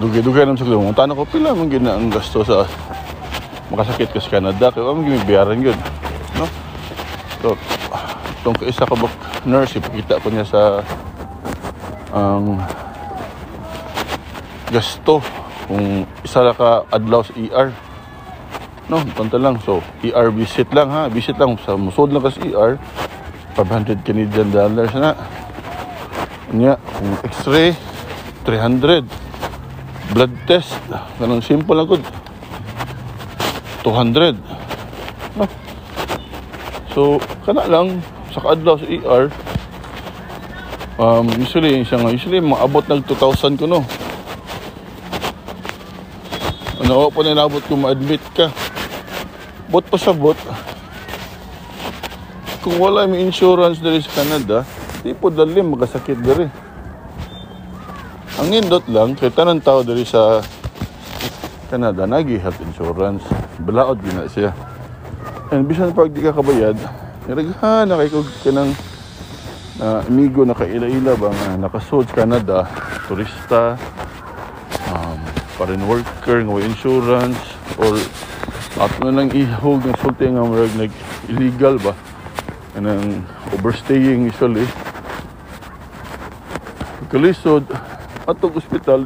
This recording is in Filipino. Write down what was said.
dugay-dugay naman sa kulo. Kung tanong ko, pila man gina ang gasto sa makasakit ka sa Canada. Kaya man gimibiyaran yun. No? So, itong isa ka bak nurse, ipakita ko niya sa ang gasto kung isa na ka adlaw sa ER. No, tanta lang. So, ER visit lang ha. Visit lang. Sa musod lang ka sa ER, 500 Canadian dollars na. Nya, kung x-ray, 300. Blood test, ganun simple lang ko. 200. No? So, kana lang, sa kaadlaw sa ER, usually, maabot ng 2,000 ko, no? Ano pa na nabot kung ma-admit ka. Bot pa sa bot. Kung wala may insurance dali sa Canada, di po dali magkasakit dali. Ang nindot lang, kaya tanang tao dali sa Canada, nag-health insurance. Balaod din na siya. And bisan pag di ka kabayad, niraghan na kayo kanang amigo na kaila-ila ba nga nakasod sa Canada, turista, foreign worker, nga insurance, or at mo lang ihog ng sulti nga marag nag-illegal ba, kanang overstaying usually. Kalisod, atong ospital,